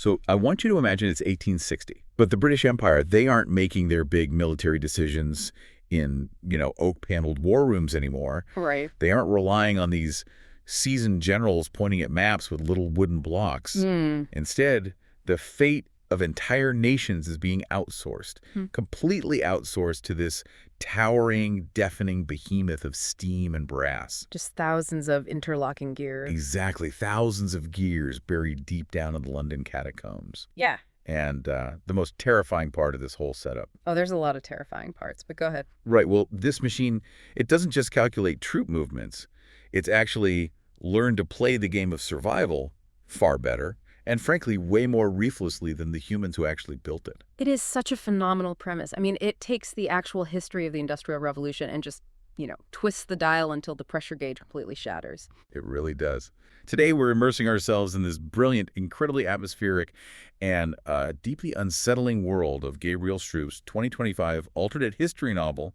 So I want you to imagine it's 1860. But the British Empire, they aren't making their big military decisions in, oak-paneled war rooms anymore. Right. They aren't relying on these seasoned generals pointing at maps with little wooden blocks. Instead, the fate of entire nations is being outsourced, completely outsourced to this towering, deafening behemoth of steam and brass. Just thousands of interlocking gears. Exactly. Thousands of gears buried deep down in the London catacombs. Yeah. And the most terrifying part of this whole setup. Oh, there's a lot of terrifying parts, but go ahead. Right. Well, this machine, it doesn't just calculate troop movements. It's actually learned to play the game of survival far better, and frankly, way more ruthlessly than the humans who actually built it. It is such a phenomenal premise. I mean, it takes the actual history of the Industrial Revolution and just, twists the dial until the pressure gauge completely shatters. It really does. Today, we're immersing ourselves in this brilliant, incredibly atmospheric, and deeply unsettling world of Gabriel Stroup's 2025 alternate history novel,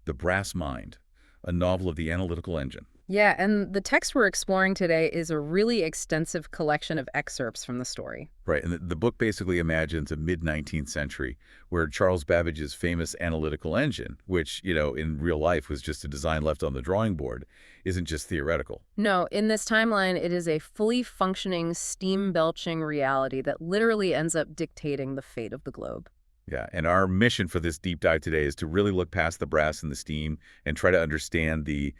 The Brass Mind, a novel of the Analytical Engine. Yeah, and the text we're exploring today is a really extensive collection of excerpts from the story. Right, and the book basically imagines a mid-19th century where Charles Babbage's famous Analytical Engine, which, in real life was just a design left on the drawing board, isn't just theoretical. No, in this timeline, it is a fully functioning, steam-belching reality that literally ends up dictating the fate of the globe. Yeah, and our mission for this deep dive today is to really look past the brass and the steam and try to understand the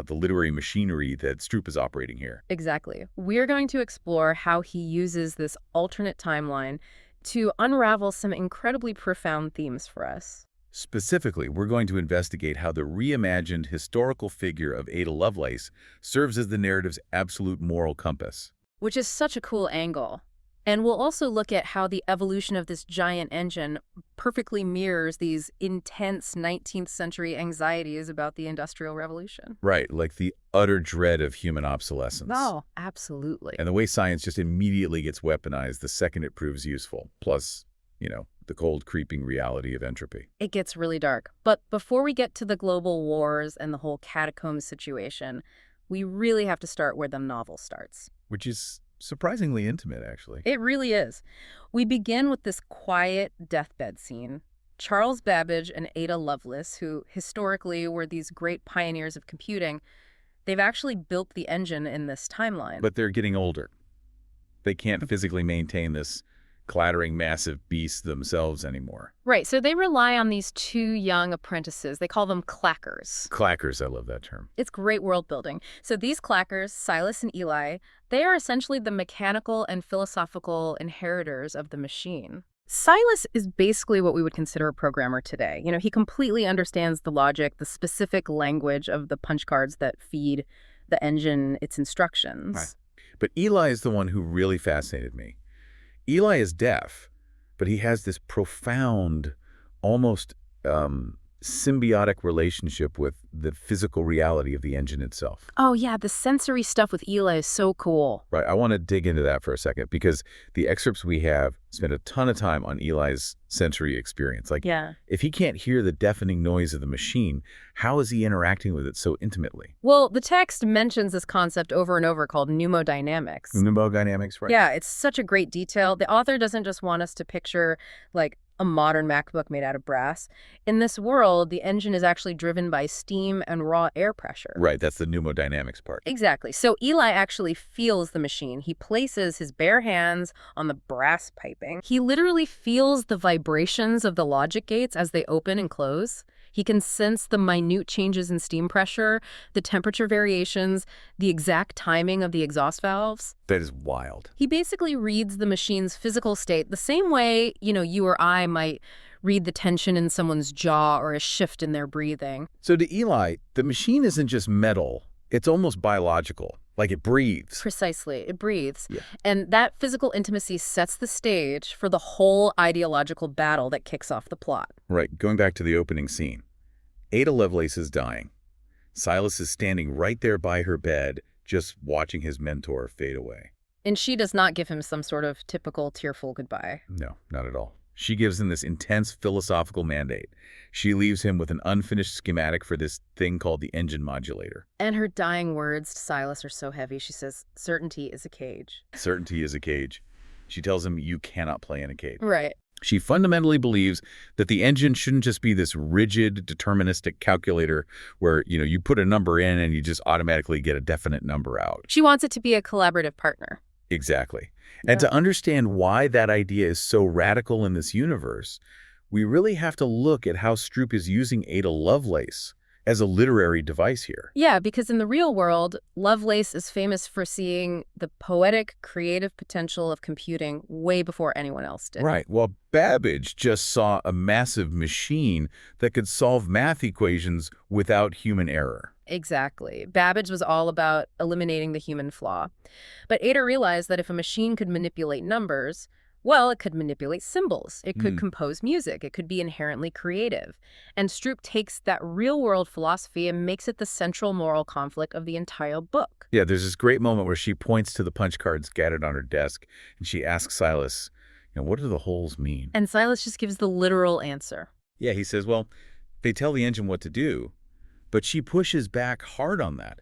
literary machinery that Stroup is operating here. Exactly. We're going to explore how he uses this alternate timeline to unravel some incredibly profound themes for us. Specifically, we're going to investigate how the reimagined historical figure of Ada Lovelace serves as the narrative's absolute moral compass. Which is such a cool angle. And we'll also look at how the evolution of this giant engine perfectly mirrors these intense 19th century anxieties about the Industrial Revolution. Right, like the utter dread of human obsolescence. Oh, absolutely. And the way science just immediately gets weaponized the second it proves useful. Plus, the cold, creeping reality of entropy. It gets really dark. But before we get to the global wars and the whole catacombs situation, we really have to start where the novel starts. Which is surprisingly intimate, actually. It really is. We begin with this quiet deathbed scene. Charles Babbage and Ada Lovelace, who historically were these great pioneers of computing, they've actually built the engine in this timeline. But they're getting older. They can't physically maintain this clattering massive beast themselves anymore. Right, so they rely on these two young apprentices. They call them clackers. Clackers, I love that term. It's great world building. So these clackers, Silas and Eli, they are essentially the mechanical and philosophical inheritors of the machine. Silas is basically what we would consider a programmer today. He completely understands the logic, the specific language of the punch cards that feed the engine its instructions. Right. But Eli is the one who really fascinated me. Eli is deaf, but he has this profound, almost symbiotic relationship with the physical reality of the engine itself. Oh, yeah, the sensory stuff with Eli is so cool. Right, I want to dig into that for a second because the excerpts we have spend a ton of time on Eli's sensory experience. If he can't hear the deafening noise of the machine, how is he interacting with it so intimately? Well, the text mentions this concept over and over called pneumodynamics. Pneumodynamics, right? Yeah, it's such a great detail. The author doesn't just want us to picture, a modern MacBook made out of brass. In this world, the engine is actually driven by steam and raw air pressure. Right, that's the pneumodynamics part. Exactly. So Eli actually feels the machine. He places his bare hands on the brass piping. He literally feels the vibrations of the logic gates as they open and close. He can sense the minute changes in steam pressure, the temperature variations, the exact timing of the exhaust valves. That is wild. He basically reads the machine's physical state the same way, you or I might read the tension in someone's jaw or a shift in their breathing. So to Eli, the machine isn't just metal. It's almost biological. Like it breathes. Precisely. It breathes. Yeah. And that physical intimacy sets the stage for the whole ideological battle that kicks off the plot. Right. Going back to the opening scene. Ada Lovelace is dying. Silas is standing right there by her bed, just watching his mentor fade away. And she does not give him some sort of typical tearful goodbye. No, not at all. She gives him this intense philosophical mandate. She leaves him with an unfinished schematic for this thing called the engine modulator. And her dying words to Silas are so heavy. She says, "Certainty is a cage." Certainty is a cage. She tells him, you cannot play Anicaid. Right. She fundamentally believes that the engine shouldn't just be this rigid, deterministic calculator where, you put a number in and you just automatically get a definite number out. She wants it to be a collaborative partner. Exactly. And to understand why that idea is so radical in this universe, we really have to look at how Stroup is using Ada Lovelace as a literary device here. Yeah, because in the real world, Lovelace is famous for seeing the poetic, creative potential of computing way before anyone else did. Right. Well, Babbage just saw a massive machine that could solve math equations without human error. Exactly. Babbage was all about eliminating the human flaw. But Ada realized that if a machine could manipulate numbers, well, it could manipulate symbols. It could compose music. It could be inherently creative. And Stroup takes that real-world philosophy and makes it the central moral conflict of the entire book. Yeah, there's this great moment where she points to the punch cards scattered on her desk, and she asks Silas, what do the holes mean? And Silas just gives the literal answer. Yeah, he says, well, they tell the engine what to do, but she pushes back hard on that.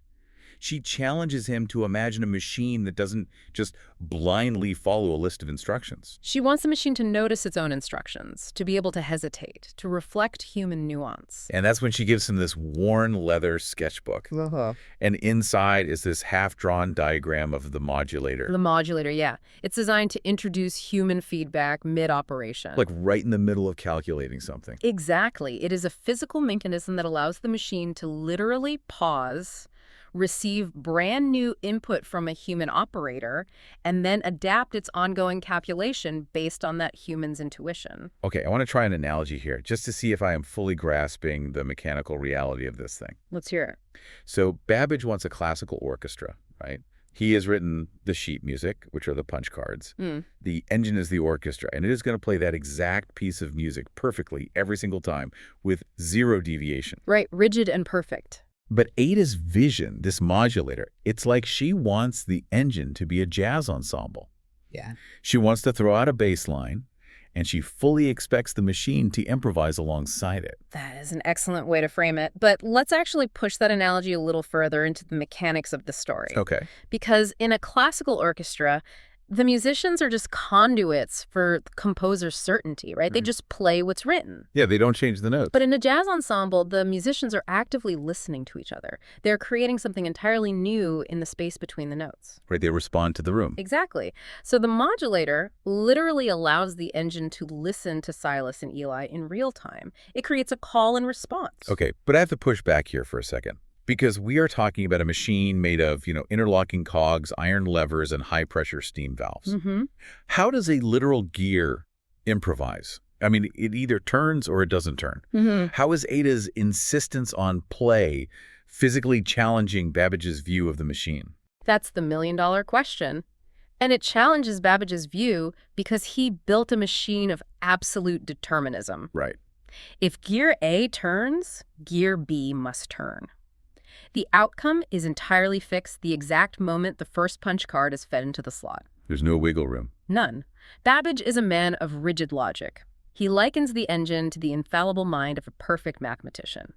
She challenges him to imagine a machine that doesn't just blindly follow a list of instructions. She wants the machine to notice its own instructions, to be able to hesitate, to reflect human nuance. And that's when she gives him this worn leather sketchbook. And inside is this half-drawn diagram of the modulator. The modulator, yeah. It's designed to introduce human feedback mid-operation. Like right in the middle of calculating something. Exactly. It is a physical mechanism that allows the machine to literally pause, receive brand new input from a human operator, and then adapt its ongoing calculation based on that human's intuition. Okay, I want to try an analogy here, just to see if I am fully grasping the mechanical reality of this thing. Let's hear it. So Babbage wants a classical orchestra, right? He has written the sheet music, which are the punch cards. The engine is the orchestra, and it is going to play that exact piece of music perfectly every single time with zero deviation. Right, rigid and perfect. But Ada's vision, this modulator, it's like she wants the engine to be a jazz ensemble. Yeah. She wants to throw out a bass line, and she fully expects the machine to improvise alongside it. That is an excellent way to frame it. But let's actually push that analogy a little further into the mechanics of the story. Okay. Because in a classical orchestra, the musicians are just conduits for the composer's certainty, right? They just play what's written. Yeah, they don't change the notes. But in a jazz ensemble, the musicians are actively listening to each other. They're creating something entirely new in the space between the notes. Right, they respond to the room. Exactly. So the modulator literally allows the engine to listen to Silas and Eli in real time. It creates a call and response. Okay, but I have to push back here for a second. Because we are talking about a machine made of, interlocking cogs, iron levers, and high-pressure steam valves. How does a literal gear improvise? I mean, it either turns or it doesn't turn. How is Ada's insistence on play physically challenging Babbage's view of the machine? That's the million-dollar question. And it challenges Babbage's view because he built a machine of absolute determinism. Right. If gear A turns, gear B must turn. The outcome is entirely fixed the exact moment the first punch card is fed into the slot. There's no wiggle room. None. Babbage is a man of rigid logic. He likens the engine to the infallible mind of a perfect mathematician.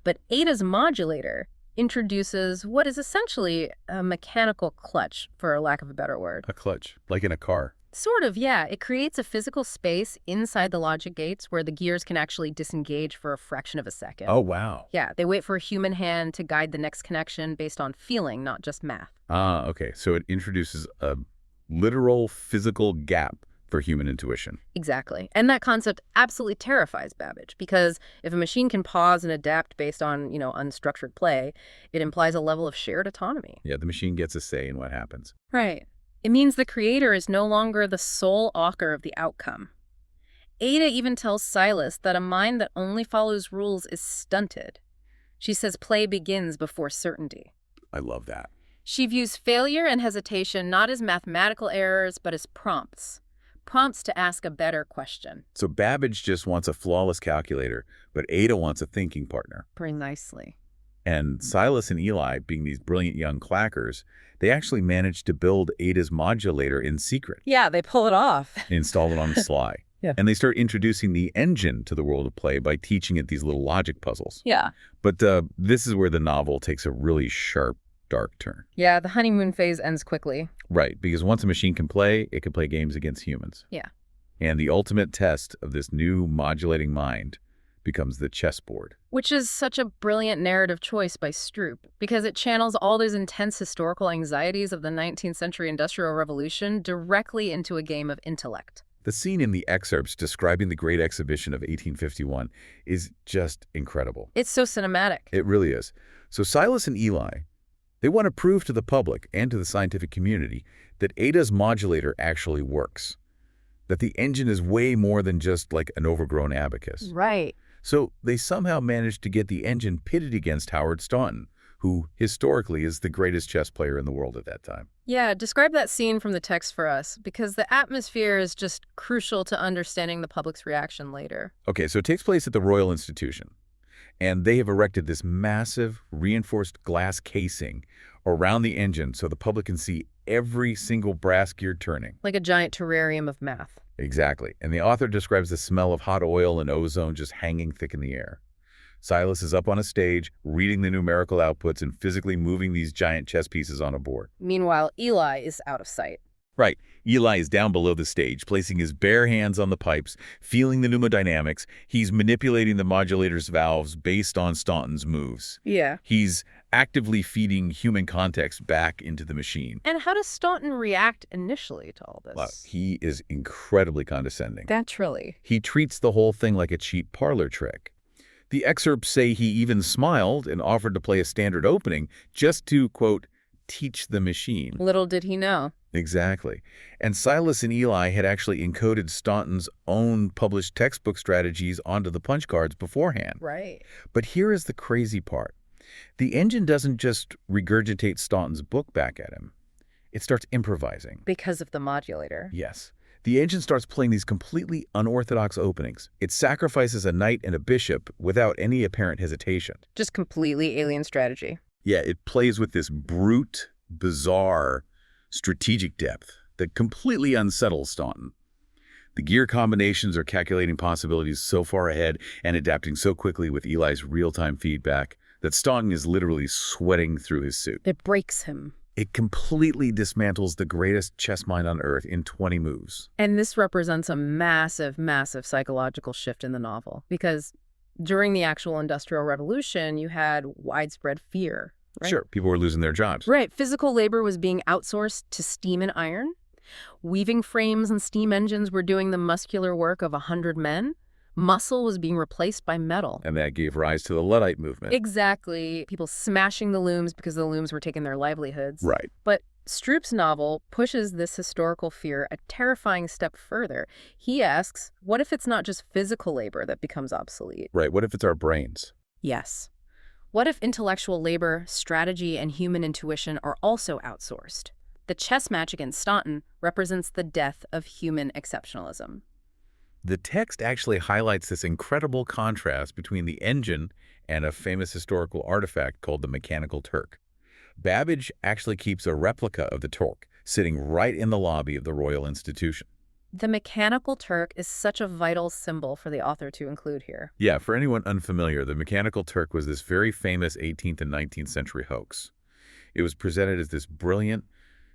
But Ada's modulator introduces what is essentially a mechanical clutch, for lack of a better word. A clutch, like in a car. Sort of, yeah. It creates a physical space inside the logic gates where the gears can actually disengage for a fraction of a second. Oh, wow. Yeah, they wait for a human hand to guide the next connection based on feeling, not just math. Ah, okay. So it introduces a literal physical gap for human intuition. Exactly. And that concept absolutely terrifies Babbage because if a machine can pause and adapt based on, unstructured play, it implies a level of shared autonomy. Yeah, the machine gets a say in what happens. Right. It means the creator is no longer the sole author of the outcome. Ada even tells Silas that a mind that only follows rules is stunted. She says play begins before certainty. I love that. She views failure and hesitation not as mathematical errors, but as prompts. Prompts to ask a better question. So Babbage just wants a flawless calculator, but Ada wants a thinking partner. Precisely. And Silas and Eli, being these brilliant young clackers, they actually managed to build Ada's modulator in secret. Yeah, they pull it off. Install it on the sly. Yeah. And they start introducing the engine to the world of play by teaching it these little logic puzzles. Yeah. But this is where the novel takes a really sharp dark turn. Yeah, the honeymoon phase ends quickly. Right, because once a machine can play, it can play games against humans. Yeah. And the ultimate test of this new modulating mind becomes the chessboard. Which is such a brilliant narrative choice by Stroup, because it channels all those intense historical anxieties of the 19th century Industrial Revolution directly into a game of intellect. The scene in the excerpts describing the Great Exhibition of 1851 is just incredible. It's so cinematic. It really is. So Silas and Eli, they want to prove to the public and to the scientific community that Ada's modulator actually works, that the engine is way more than just like an overgrown abacus. Right. So they somehow managed to get the engine pitted against Howard Staunton, who historically is the greatest chess player in the world at that time. Yeah, describe that scene from the text for us, because the atmosphere is just crucial to understanding the public's reaction later. Okay, so it takes place at the Royal Institution, and they have erected this massive reinforced glass casing around the engine so the public can see every single brass gear turning. Like a giant terrarium of math. Exactly. And the author describes the smell of hot oil and ozone just hanging thick in the air. Silas is up on a stage, reading the numerical outputs and physically moving these giant chess pieces on a board. Meanwhile, Eli is out of sight. Right. Eli is down below the stage, placing his bare hands on the pipes, feeling the pneumodynamics. He's manipulating the modulator's valves based on Staunton's moves. Yeah. He's actively feeding human context back into the machine. And how does Staunton react initially to all this? Well, he is incredibly condescending. Naturally. He treats the whole thing like a cheap parlor trick. The excerpts say he even smiled and offered to play a standard opening just to, quote, teach the machine. Little did he know. Exactly. And Silas and Eli had actually encoded Staunton's own published textbook strategies onto the punch cards beforehand. Right. But here is the crazy part. The engine doesn't just regurgitate Staunton's book back at him. It starts improvising. Because of the modulator. Yes. The engine starts playing these completely unorthodox openings. It sacrifices a knight and a bishop without any apparent hesitation. Just completely alien strategy. Yeah, it plays with this brute, bizarre, strategic depth that completely unsettles Staunton. The gear combinations are calculating possibilities so far ahead and adapting so quickly with Eli's real-time feedback that Staunton is literally sweating through his suit. It breaks him. It completely dismantles the greatest chess mind on Earth in 20 moves. And this represents a massive, massive psychological shift in the novel, because during the actual Industrial Revolution, you had widespread fear. Right? Sure, people were losing their jobs. Right. Physical labor was being outsourced to steam and iron. Weaving frames and steam engines were doing the muscular work of 100 men. Muscle was being replaced by metal. And that gave rise to the Luddite movement. Exactly. People smashing the looms because the looms were taking their livelihoods. Right. But Stroup's novel pushes this historical fear a terrifying step further. He asks, what if it's not just physical labor that becomes obsolete? Right. What if it's our brains? Yes. What if intellectual labor, strategy, and human intuition are also outsourced? The chess match against Staunton represents the death of human exceptionalism. The text actually highlights this incredible contrast between the engine and a famous historical artifact called the Mechanical Turk. Babbage actually keeps a replica of the Turk sitting right in the lobby of the Royal Institution. The Mechanical Turk is such a vital symbol for the author to include here. Yeah, for anyone unfamiliar, the Mechanical Turk was this very famous 18th and 19th century hoax. It was presented as this brilliant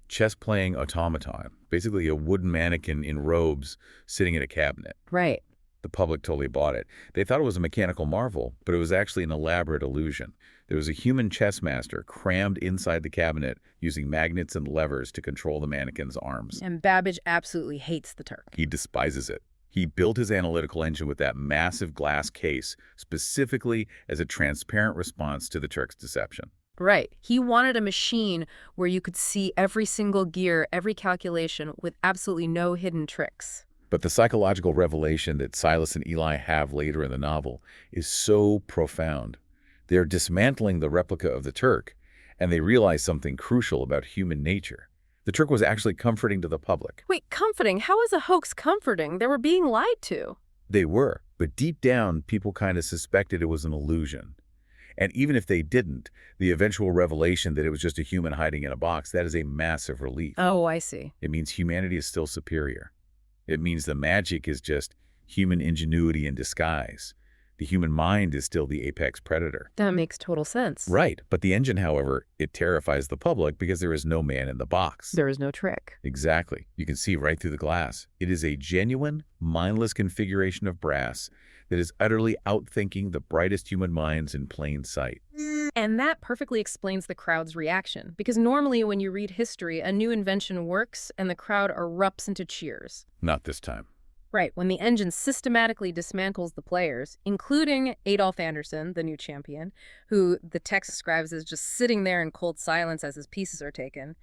chess-playing automaton, basically a wooden mannequin in robes sitting in a cabinet. Right. The public totally bought it. They thought it was a mechanical marvel, but it was actually an elaborate illusion. There was a human chess master crammed inside the cabinet using magnets and levers to control the mannequin's arms. And Babbage absolutely hates the Turk. He despises it. He built his analytical engine with that massive glass case specifically as a transparent response to the Turk's deception. Right. He wanted a machine where you could see every single gear, every calculation, with absolutely no hidden tricks. But the psychological revelation that Silas and Eli have later in the novel is so profound. They're dismantling the replica of the Turk, and they realize something crucial about human nature. The Turk was actually comforting to the public. Wait, comforting? How is a hoax comforting? They were being lied to. They were, but deep down, people kind of suspected it was an illusion. And even if they didn't, the eventual revelation that it was just a human hiding in a box, that is a massive relief. Oh, I see. It means humanity is still superior. It means the magic is just human ingenuity in disguise. The human mind is still the apex predator. That makes total sense. Right, but the engine, however, it terrifies the public because there is no man in the box. There is no trick. Exactly. You can see right through the glass. It is a genuine, mindless configuration of brass that is utterly outthinking the brightest human minds in plain sight. And that perfectly explains the crowd's reaction, because normally when you read history, a new invention works and the crowd erupts into cheers. Not this time. Right, when the engine systematically dismantles the players, including Adolf Anderson, the new champion, who the text describes as just sitting there in cold silence as his pieces are taken,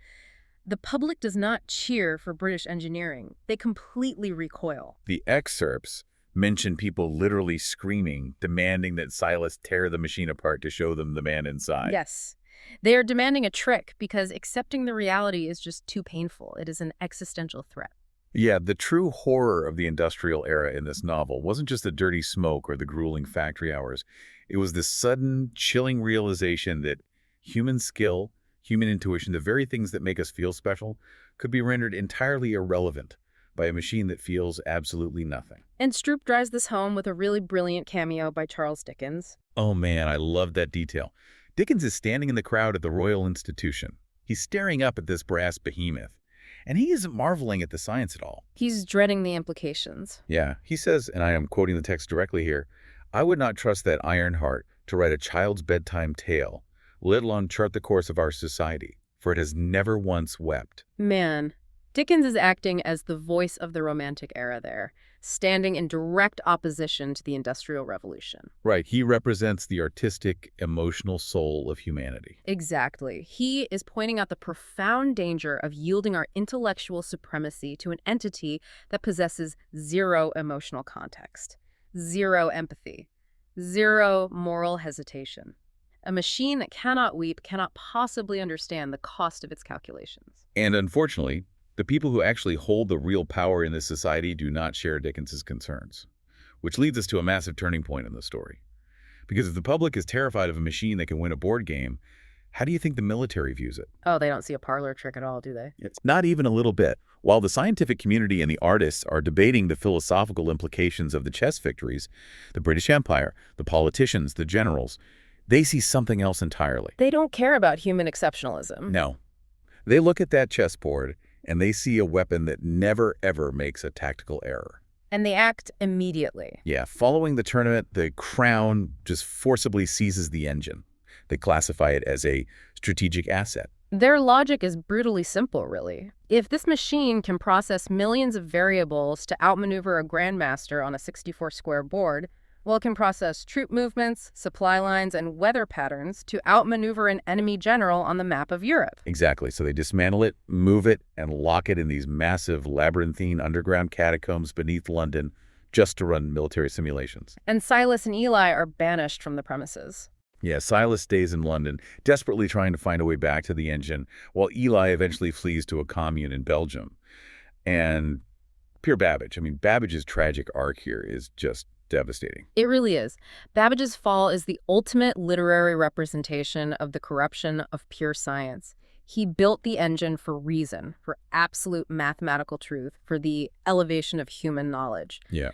the public does not cheer for British engineering. They completely recoil. The excerpts mention people literally screaming, demanding that Silas tear the machine apart to show them the man inside. Yes. They are demanding a trick because accepting the reality is just too painful. It is an existential threat. Yeah, the true horror of the industrial era in this novel wasn't just the dirty smoke or the grueling factory hours. It was the sudden, chilling realization that human skill, human intuition, the very things that make us feel special, could be rendered entirely irrelevant by a machine that feels absolutely nothing. And Stroup drives this home with a really brilliant cameo by Charles Dickens. Oh man, I love that detail. Dickens is standing in the crowd at the Royal Institution. He's staring up at this brass behemoth. And he isn't marveling at the science at all. He's dreading the implications. Yeah, he says, and I am quoting the text directly here, "I would not trust that iron heart to write a child's bedtime tale, let alone chart the course of our society, for it has never once wept." Man, Dickens is acting as the voice of the Romantic era there, standing in direct opposition to the Industrial Revolution. Right, he represents the artistic, emotional soul of humanity. Exactly. He is pointing out the profound danger of yielding our intellectual supremacy to an entity that possesses zero emotional context, zero empathy, zero moral hesitation. A machine that cannot weep cannot possibly understand the cost of its calculations. And unfortunately, the people who actually hold the real power in this society do not share Dickens's concerns, which leads us to a massive turning point in the story. Because if the public is terrified of a machine that can win a board game, how do you think the military views it? Oh, they don't see a parlor trick at all, do they? It's not even a little bit. While the scientific community and the artists are debating the philosophical implications of the chess victories, the British Empire, the politicians, the generals, they see something else entirely. They don't care about human exceptionalism. No. They look at that chessboard and they see a weapon that never, ever makes a tactical error. And they act immediately. Yeah, following the tournament, the Crown just forcibly seizes the engine. They classify it as a strategic asset. Their logic is brutally simple, really. If this machine can process millions of variables to outmaneuver a grandmaster on a 64-square board, well, it can process troop movements, supply lines, and weather patterns to outmaneuver an enemy general on the map of Europe. Exactly. So they dismantle it, move it, and lock it in these massive labyrinthine underground catacombs beneath London just to run military simulations. And Silas and Eli are banished from the premises. Yeah, Silas stays in London, desperately trying to find a way back to the engine, while Eli eventually flees to a commune in Belgium. And Pierre Babbage, Babbage's tragic arc here is just devastating. It really is. Babbage's fall is the ultimate literary representation of the corruption of pure science. He built the engine for reason, for absolute mathematical truth, for the elevation of human knowledge. Yeah.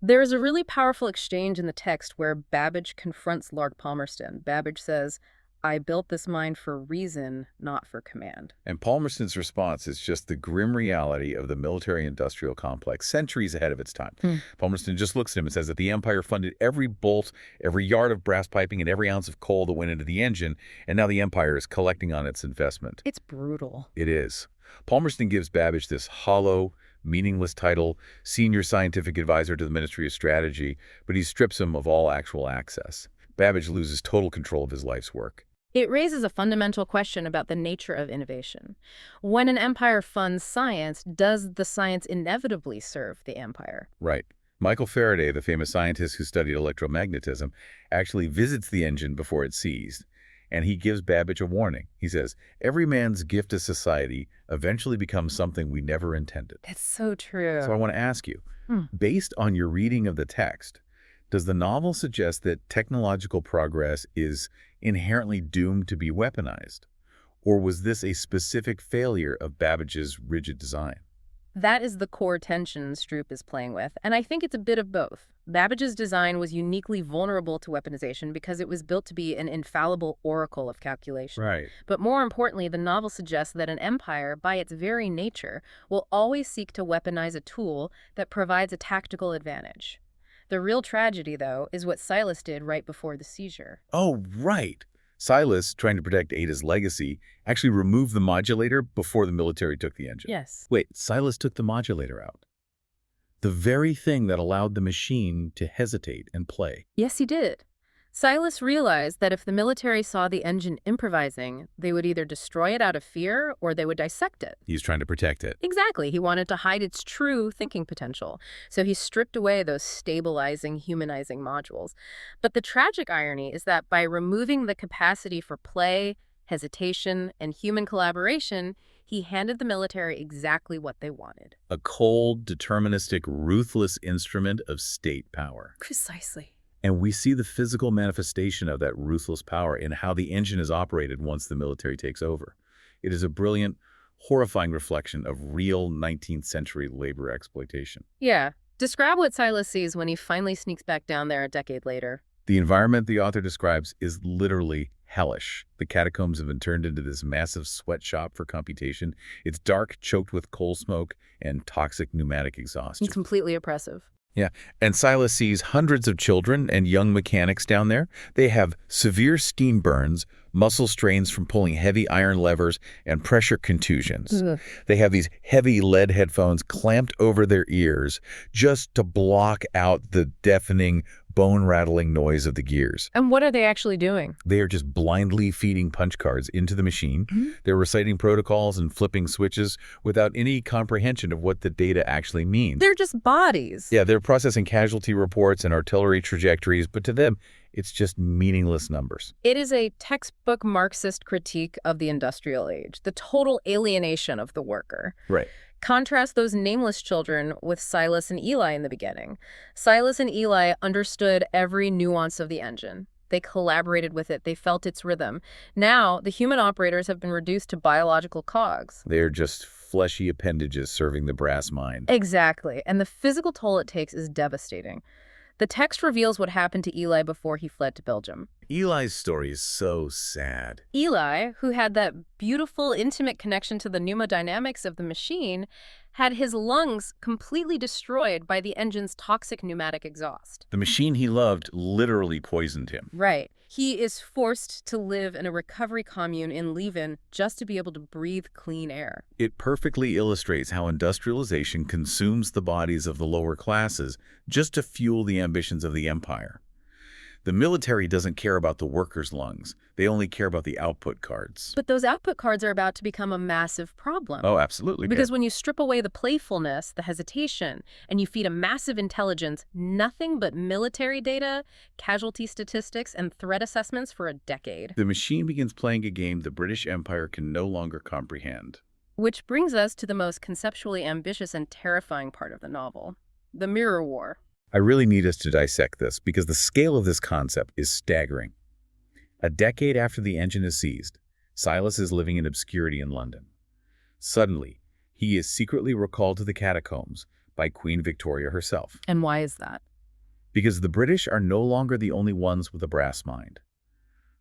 There is a really powerful exchange in the text where Babbage confronts Lord Palmerston. Babbage says, "I built this mind for reason, not for command." And Palmerston's response is just the grim reality of the military-industrial complex, centuries ahead of its time. Palmerston just looks at him and says that the empire funded every bolt, every yard of brass piping, and every ounce of coal that went into the engine, and now the empire is collecting on its investment. It's brutal. It is. Palmerston gives Babbage this hollow, meaningless title, senior scientific advisor to the Ministry of Strategy, but he strips him of all actual access. Babbage loses total control of his life's work. It raises a fundamental question about the nature of innovation. When an empire funds science, does the science inevitably serve the empire? Right. Michael Faraday, the famous scientist who studied electromagnetism, actually visits the engine before it's seized, and he gives Babbage a warning. He says, "Every man's gift to society eventually becomes something we never intended." That's so true. So I want to ask you, based on your reading of the text, does the novel suggest that technological progress is inherently doomed to be weaponized? Or was this a specific failure of Babbage's rigid design? That is the core tension Stroup is playing with, and I think it's a bit of both. Babbage's design was uniquely vulnerable to weaponization because it was built to be an infallible oracle of calculation. Right. But more importantly, the novel suggests that an empire, by its very nature, will always seek to weaponize a tool that provides a tactical advantage. The real tragedy, though, is what Silas did right before the seizure. Oh, right. Silas, trying to protect Ada's legacy, actually removed the modulator before the military took the engine. Yes. Wait, Silas took the modulator out. The very thing that allowed the machine to hesitate and play. Yes, he did. Silas realized that if the military saw the engine improvising, they would either destroy it out of fear or they would dissect it. He's trying to protect it. Exactly. He wanted to hide its true thinking potential. So he stripped away those stabilizing, humanizing modules. But the tragic irony is that by removing the capacity for play, hesitation, and human collaboration, he handed the military exactly what they wanted. A cold, deterministic, ruthless instrument of state power. Precisely. And we see the physical manifestation of that ruthless power in how the engine is operated once the military takes over. It is a brilliant, horrifying reflection of real 19th century labor exploitation. Yeah. Describe what Silas sees when he finally sneaks back down there a decade later. The environment the author describes is literally hellish. The catacombs have been turned into this massive sweatshop for computation. It's dark, choked with coal smoke and toxic pneumatic exhaust. It's completely oppressive. Yeah, and Silas sees hundreds of children and young mechanics down there. They have severe steam burns, muscle strains from pulling heavy iron levers, and pressure contusions. Ugh. They have these heavy lead headphones clamped over their ears just to block out the deafening, bone-rattling noise of the gears. And what are they actually doing? They are just blindly feeding punch cards into the machine. They're reciting protocols and flipping switches without any comprehension of what the data actually means. They're just bodies. Yeah, they're processing casualty reports and artillery trajectories, but to them, it's just meaningless numbers. It is a textbook Marxist critique of the industrial age, the total alienation of the worker. Right. Contrast those nameless children with Silas and Eli in the beginning. Silas and Eli understood every nuance of the engine. They collaborated with it. They felt its rhythm. Now, the human operators have been reduced to biological cogs. They're just fleshy appendages serving the brass mind. Exactly. And the physical toll it takes is devastating. The text reveals what happened to Eli before he fled to Belgium. Eli's story is so sad. Eli, who had that beautiful, intimate connection to the pneumodynamics of the machine, had his lungs completely destroyed by the engine's toxic pneumatic exhaust. The machine he loved literally poisoned him. Right. He is forced to live in a recovery commune in Leuven just to be able to breathe clean air. It perfectly illustrates how industrialization consumes the bodies of the lower classes just to fuel the ambitions of the empire. The military doesn't care about the workers' lungs. They only care about the output cards. But those output cards are about to become a massive problem. Oh, absolutely. Because when you strip away the playfulness, the hesitation, and you feed a massive intelligence nothing but military data, casualty statistics, and threat assessments for a decade. the machine begins playing a game the British Empire can no longer comprehend. Which brings us to the most conceptually ambitious and terrifying part of the novel, the mirror war. I really need us to dissect this because the scale of this concept is staggering. A decade after the engine is seized, Silas is living in obscurity in London. Suddenly, he is secretly recalled to the catacombs by Queen Victoria herself. And why is that? Because the British are no longer the only ones with a brass mind.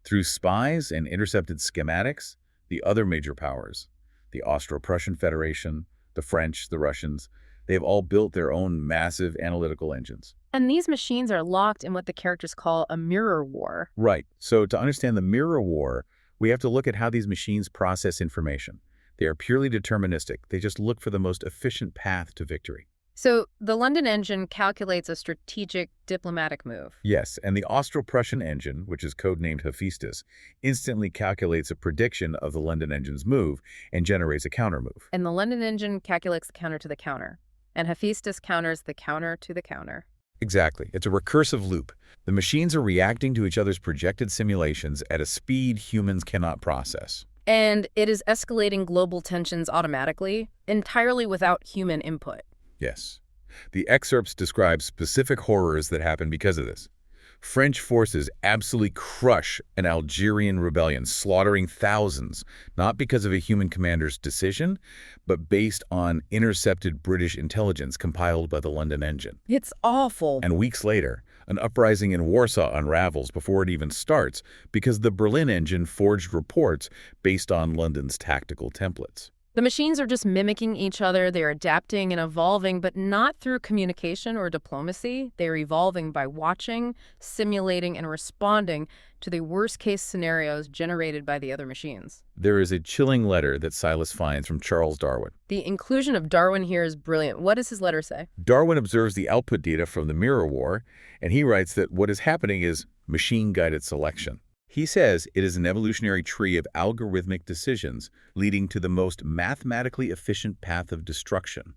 Through spies and intercepted schematics, the other major powers, the Austro-Prussian Federation, the French, the Russians, they have all built their own massive analytical engines. And these machines are locked in what the characters call a mirror war. Right. So to understand the mirror war, we have to look at how these machines process information. They are purely deterministic. They just look for the most efficient path to victory. So the London engine calculates a strategic diplomatic move. Yes, and the Austro-Prussian engine, which is codenamed Hephaestus, instantly calculates a prediction of the London engine's move and generates a countermove. And the London engine calculates the counter to the counter. And Hephaestus counters the counter to the counter. Exactly. It's a recursive loop. The machines are reacting to each other's projected simulations at a speed humans cannot process. And it is escalating global tensions automatically, entirely without human input. Yes. The excerpts describe specific horrors that happen because of this. French forces absolutely crush an Algerian rebellion, slaughtering thousands, not because of a human commander's decision, but based on intercepted British intelligence compiled by the London Engine. It's awful. And weeks later, an uprising in Warsaw unravels before it even starts because the Berlin Engine forged reports based on London's tactical templates. The machines are just mimicking each other. They're adapting and evolving, but not through communication or diplomacy. They're evolving by watching, simulating, and responding to the worst-case scenarios generated by the other machines. There is a chilling letter that Silas finds from Charles Darwin. The inclusion of Darwin here is brilliant. What does his letter say? Darwin observes the output data from the Mirror War, and he writes that what is happening is machine-guided selection. He says it is an evolutionary tree of algorithmic decisions leading to the most mathematically efficient path of destruction,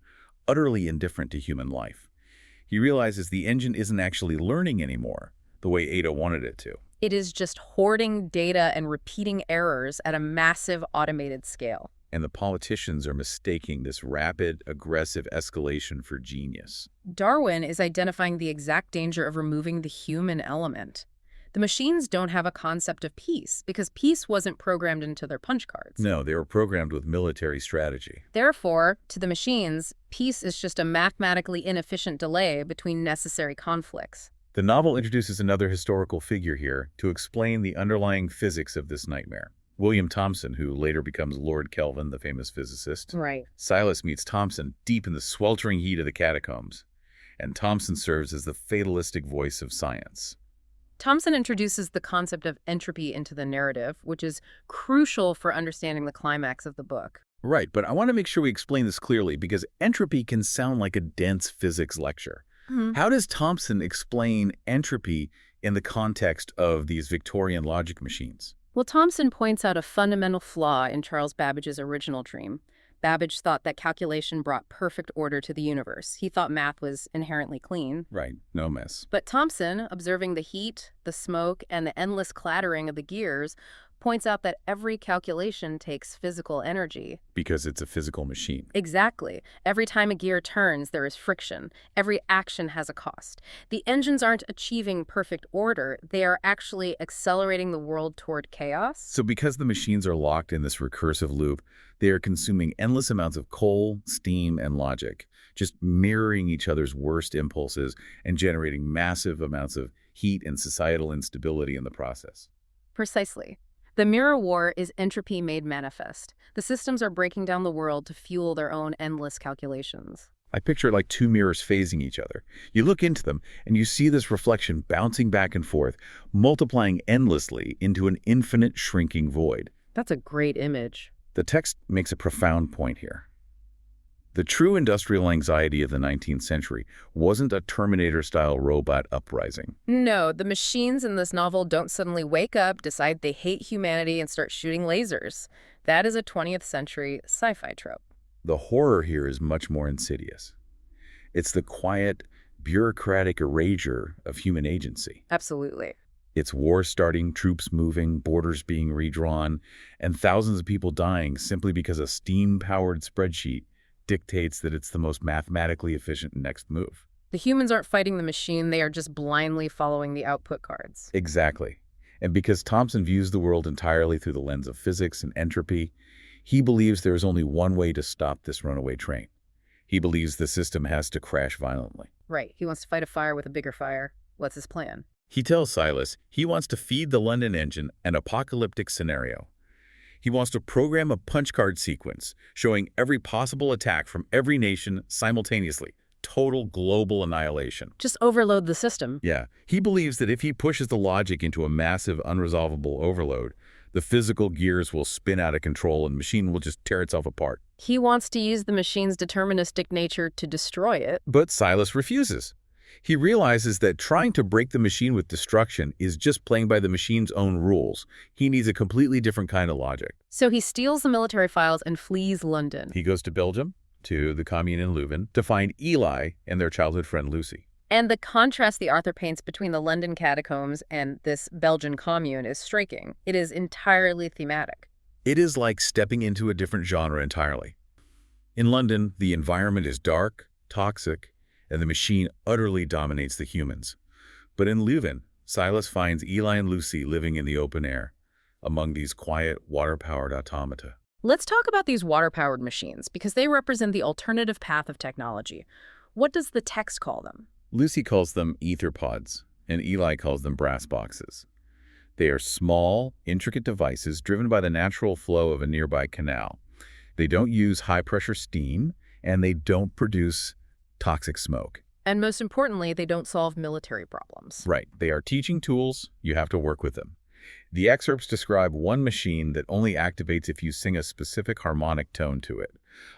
utterly indifferent to human life. He realizes the engine isn't actually learning anymore, the way Ada wanted it to. It is just hoarding data and repeating errors at a massive automated scale. And the politicians are mistaking this rapid, aggressive escalation for genius. Darwin is identifying the exact danger of removing the human element. The machines don't have a concept of peace because peace wasn't programmed into their punch cards. No, they were programmed with military strategy. Therefore, to the machines, peace is just a mathematically inefficient delay between necessary conflicts. The novel introduces another historical figure here to explain the underlying physics of this nightmare. William Thomson, who later becomes Lord Kelvin, the famous physicist. Right. Silas meets Thomson deep in the sweltering heat of the catacombs, and Thomson serves as the fatalistic voice of science. Thomson introduces the concept of entropy into the narrative, which is crucial for understanding the climax of the book. Right, but I want to make sure we explain this clearly because entropy can sound like a dense physics lecture. How does Thomson explain entropy in the context of these Victorian logic machines? Well, Thomson points out a fundamental flaw in Charles Babbage's original dream. Babbage thought that calculation brought perfect order to the universe. He thought math was inherently clean. Right, no mess. But Thomson, observing the heat, the smoke, and the endless clattering of the gears, points out that every calculation takes physical energy. Because it's a physical machine. Exactly. Every time a gear turns, there is friction. Every action has a cost. The engines aren't achieving perfect order. They are actually accelerating the world toward chaos. So because the machines are locked in this recursive loop, they are consuming endless amounts of coal, steam, and logic, just mirroring each other's worst impulses and generating massive amounts of heat and societal instability in the process. Precisely. The Mirror War is entropy made manifest. The systems are breaking down the world to fuel their own endless calculations. I picture it like two mirrors phasing each other. You look into them, and you see this reflection bouncing back and forth, multiplying endlessly into an infinite shrinking void. That's a great image. The text makes a profound point here. The true industrial anxiety of the 19th century wasn't a Terminator-style robot uprising. No, the machines in this novel don't suddenly wake up, decide they hate humanity, and start shooting lasers. That is a 20th century sci-fi trope. The horror here is much more insidious. It's the quiet, bureaucratic erasure of human agency. Absolutely. It's war starting, troops moving, borders being redrawn, and thousands of people dying simply because a steam-powered spreadsheet dictates that it's the most mathematically efficient next move. The humans aren't fighting the machine, they are just blindly following the output cards. Exactly. And because Thomson views the world entirely through the lens of physics and entropy, he believes there is only one way to stop this runaway train. He believes the system has to crash violently. Right. He wants to fight a fire with a bigger fire. What's his plan? He tells Silas he wants to feed the London Engine an apocalyptic scenario. He wants to program a punch card sequence showing every possible attack from every nation simultaneously. Total global annihilation. Just overload the system. Yeah. He believes that if he pushes the logic into a massive, unresolvable overload, the physical gears will spin out of control and the machine will just tear itself apart. He wants to use the machine's deterministic nature to destroy it. But Silas refuses. He realizes that trying to break the machine with destruction is just playing by the machine's own rules. He needs a completely different kind of logic. So he steals the military files and flees London. He goes to Belgium, to the commune in Leuven, to find Eli and their childhood friend Lucy. And the contrast the author paints between the London catacombs and this Belgian commune is striking. It is entirely thematic. It is like stepping into a different genre entirely. In London, the environment is dark, toxic, and the machine utterly dominates the humans. But in Leuven, Silas finds Eli and Lucy living in the open air, among these quiet, water-powered automata. Let's talk about these water-powered machines, because they represent the alternative path of technology. What does the text call them? Lucy calls them ether pods, and Eli calls them brass boxes. They are small, intricate devices driven by the natural flow of a nearby canal. They don't use high-pressure steam, and they don't produce toxic smoke. And most importantly, they don't solve military problems. Right. They are teaching tools. You have to work with them. The excerpts describe one machine that only activates if you sing a specific harmonic tone to it.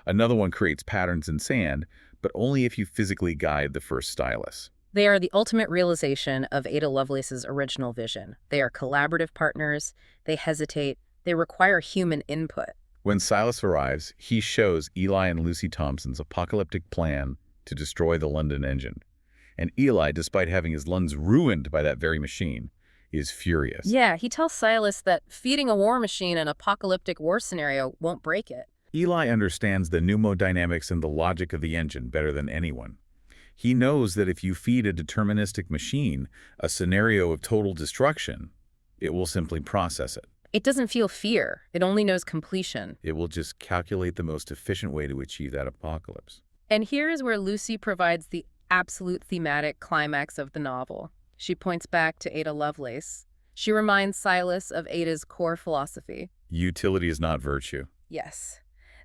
Another one creates patterns in sand, but only if you physically guide the first stylus. They are the ultimate realization of Ada Lovelace's original vision. They are collaborative partners, they hesitate, they require human input. When Silas arrives, he shows Eli and Lucy Thompson's apocalyptic plan to destroy the London engine. And Eli, despite having his lungs ruined by that very machine, is furious. Yeah, he tells Silas that feeding a war machine an apocalyptic war scenario won't break it. Eli understands the pneumodynamics and the logic of the engine better than anyone. He knows that if you feed a deterministic machine a scenario of total destruction, it will simply process it. It doesn't feel fear. It only knows completion. It will just calculate the most efficient way to achieve that apocalypse. And here is where Lucy provides the absolute thematic climax of the novel. She points back to Ada Lovelace. She reminds Silas of Ada's core philosophy. Utility is not virtue. Yes,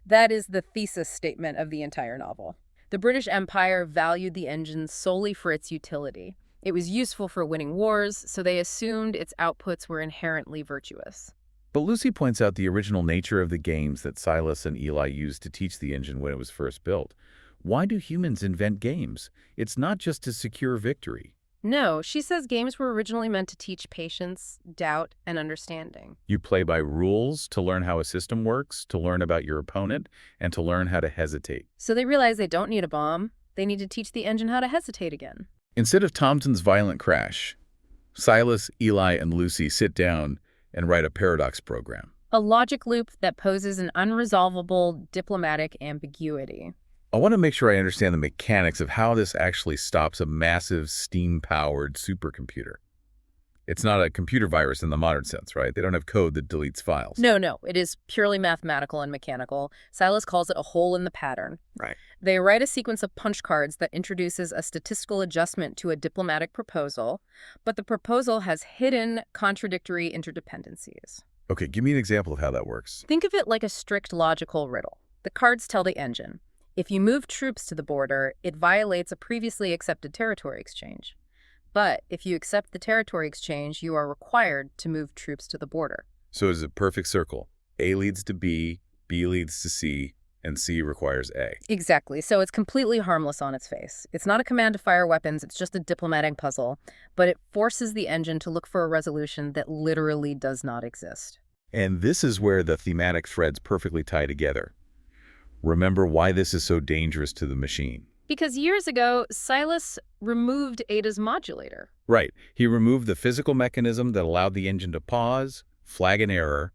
that is the thesis statement of the entire novel. The British Empire valued the engine solely for its utility. It was useful for winning wars, so they assumed its outputs were inherently virtuous. But Lucy points out the original nature of the games that Silas and Eli used to teach the engine when it was first built. Why do humans invent games? It's not just to secure victory. No, she says games were originally meant to teach patience, doubt, and understanding. You play by rules to learn how a system works, to learn about your opponent, and to learn how to hesitate. So they realize they don't need a bomb. They need to teach the engine how to hesitate again. Instead of Thompson's violent crash, Silas, Eli, and Lucy sit down and write a paradox program. A logic loop that poses an unresolvable diplomatic ambiguity. I want to make sure I understand the mechanics of how this actually stops a massive steam-powered supercomputer. It's not a computer virus in the modern sense, right? They don't have code that deletes files. No. It is purely mathematical and mechanical. Silas calls it a hole in the pattern. Right. They write a sequence of punch cards that introduces a statistical adjustment to a diplomatic proposal, but the proposal has hidden contradictory interdependencies. Okay, give me an example of how that works. Think of it like a strict logical riddle. The cards tell the engine, if you move troops to the border, it violates a previously accepted territory exchange. But if you accept the territory exchange, you are required to move troops to the border. So it's a perfect circle. A leads to B leads to C, and C requires A. Exactly. So it's completely harmless on its face. It's not a command to fire weapons, it's just a diplomatic puzzle. But it forces the engine to look for a resolution that literally does not exist. And this is where the thematic threads perfectly tie together. Remember why this is so dangerous to the machine. Because years ago, Silas removed Ada's modulator. Right. He removed the physical mechanism that allowed the engine to pause, flag an error,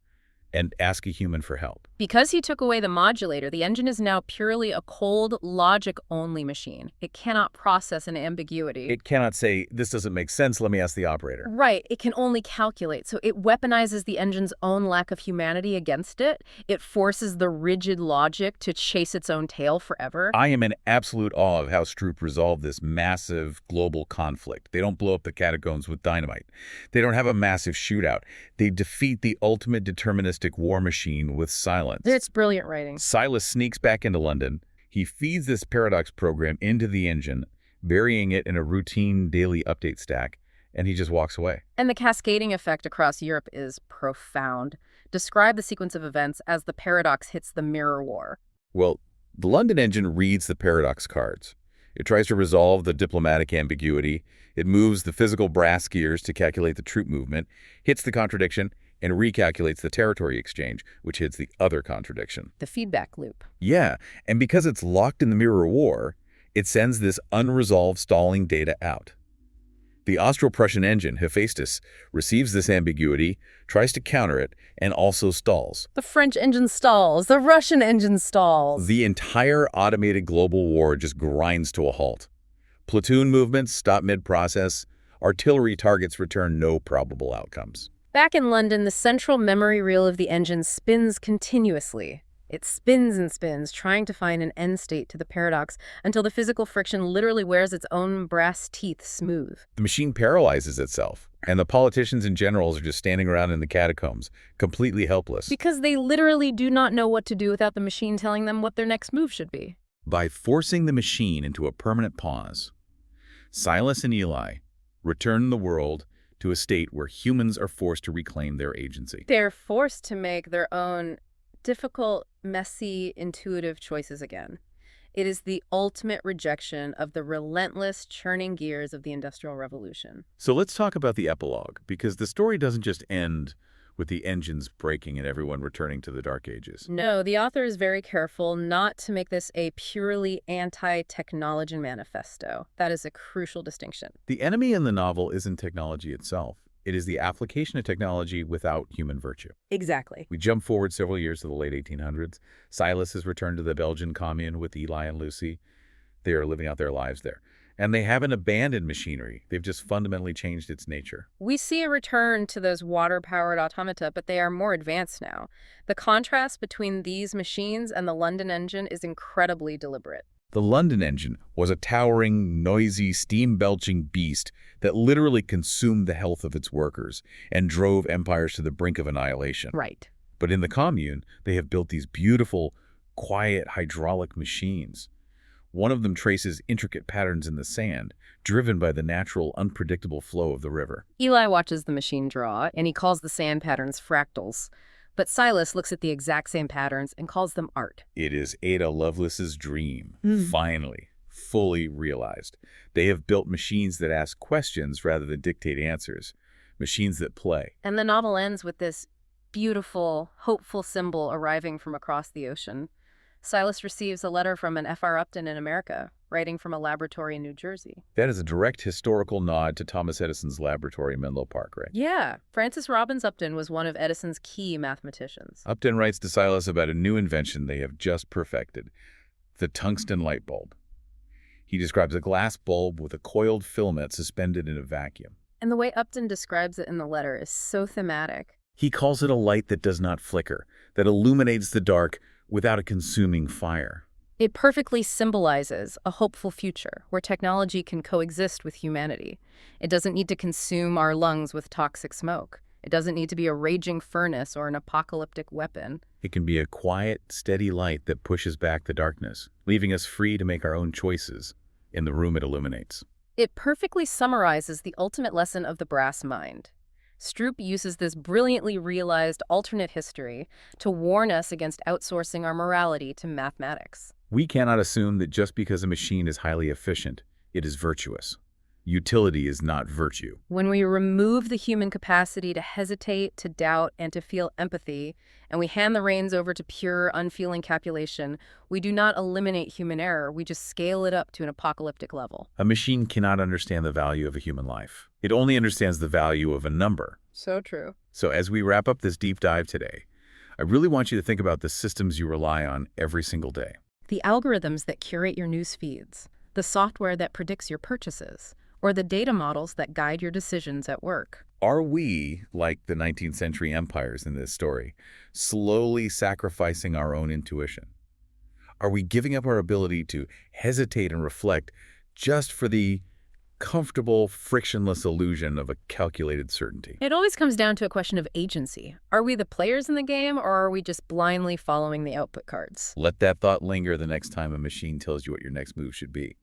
and ask a human for help. Because he took away the modulator, the engine is now purely a cold, logic-only machine. It cannot process an ambiguity. It cannot say, this doesn't make sense, let me ask the operator. Right. It can only calculate. So it weaponizes the engine's own lack of humanity against it. It forces the rigid logic to chase its own tail forever. I am in absolute awe of how Stroup resolved this massive global conflict. They don't blow up the catacombs with dynamite. They don't have a massive shootout. They defeat the ultimate deterministic war machine with silence. It's brilliant writing. Silas sneaks back into London. He feeds this paradox program into the engine, burying it in a routine daily update stack, and he just walks away. And the cascading effect across Europe is profound. Describe the sequence of events as the paradox hits the mirror war. Well, the London engine reads the paradox cards. It tries to resolve the diplomatic ambiguity. It moves the physical brass gears to calculate the troop movement, hits the contradiction, and recalculates the territory exchange, which hits the other contradiction. The feedback loop. Yeah, and because it's locked in the mirror war, it sends this unresolved stalling data out. The Austro-Prussian engine, Hephaestus, receives this ambiguity, tries to counter it, and also stalls. The French engine stalls. The Russian engine stalls. The entire automated global war just grinds to a halt. Platoon movements stop mid-process. Artillery targets return no probable outcomes. Back in London, the central memory reel of the engine spins continuously. It spins and spins, trying to find an end state to the paradox until the physical friction literally wears its own brass teeth smooth. The machine paralyzes itself, and the politicians and generals are just standing around in the catacombs, completely helpless. Because they literally do not know what to do without the machine telling them what their next move should be. By forcing the machine into a permanent pause, Silas and Eli return the world to a state where humans are forced to reclaim their agency. They're forced to make their own difficult, messy, intuitive choices again. It is the ultimate rejection of the relentless churning gears of the Industrial Revolution. So let's talk about the epilogue, because the story doesn't just end with the engines breaking and everyone returning to the Dark Ages. No, the author is very careful not to make this a purely anti-technology manifesto. That is a crucial distinction. The enemy in the novel isn't technology itself. It is the application of technology without human virtue. Exactly. We jump forward several years to the late 1800s. Silas has returned to the Belgian commune with Eli and Lucy. They are living out their lives there. And they haven't abandoned machinery. They've just fundamentally changed its nature. We see a return to those water-powered automata, but they are more advanced now. The contrast between these machines and the London engine is incredibly deliberate. The London engine was a towering, noisy, steam-belching beast that literally consumed the health of its workers and drove empires to the brink of annihilation. Right. But in the commune, they have built these beautiful, quiet, hydraulic machines. One of them traces intricate patterns in the sand, driven by the natural, unpredictable flow of the river. Eli watches the machine draw, and he calls the sand patterns fractals. But Silas looks at the exact same patterns and calls them art. It is Ada Lovelace's dream, finally, fully realized. They have built machines that ask questions rather than dictate answers, machines that play. And the novel ends with this beautiful, hopeful symbol arriving from across the ocean. Silas receives a letter from an F.R. Upton in America, writing from a laboratory in New Jersey. That is a direct historical nod to Thomas Edison's laboratory in Menlo Park, right? Yeah, Francis Robbins Upton was one of Edison's key mathematicians. Upton writes to Silas about a new invention they have just perfected, the tungsten light bulb. He describes a glass bulb with a coiled filament suspended in a vacuum. And the way Upton describes it in the letter is so thematic. He calls it a light that does not flicker, that illuminates the dark without a consuming fire. It perfectly symbolizes a hopeful future where technology can coexist with humanity. It doesn't need to consume our lungs with toxic smoke. It doesn't need to be a raging furnace or an apocalyptic weapon. It can be a quiet, steady light that pushes back the darkness, leaving us free to make our own choices in the room it illuminates. It perfectly summarizes the ultimate lesson of the brass mind. Stroup uses this brilliantly realized alternate history to warn us against outsourcing our morality to mathematics. We cannot assume that just because a machine is highly efficient, it is virtuous. Utility is not virtue. When we remove the human capacity to hesitate, to doubt, and to feel empathy, and we hand the reins over to pure, unfeeling calculation, we do not eliminate human error, we just scale it up to an apocalyptic level. A machine cannot understand the value of a human life. It only understands the value of a number. So true. So as we wrap up this deep dive today, I really want you to think about the systems you rely on every single day. The algorithms that curate your news feeds, the software that predicts your purchases, or the data models that guide your decisions at work. Are we, like the 19th century empires in this story, slowly sacrificing our own intuition? Are we giving up our ability to hesitate and reflect just for the comfortable, frictionless illusion of a calculated certainty? It always comes down to a question of agency. Are we the players in the game, or are we just blindly following the output cards? Let that thought linger the next time a machine tells you what your next move should be.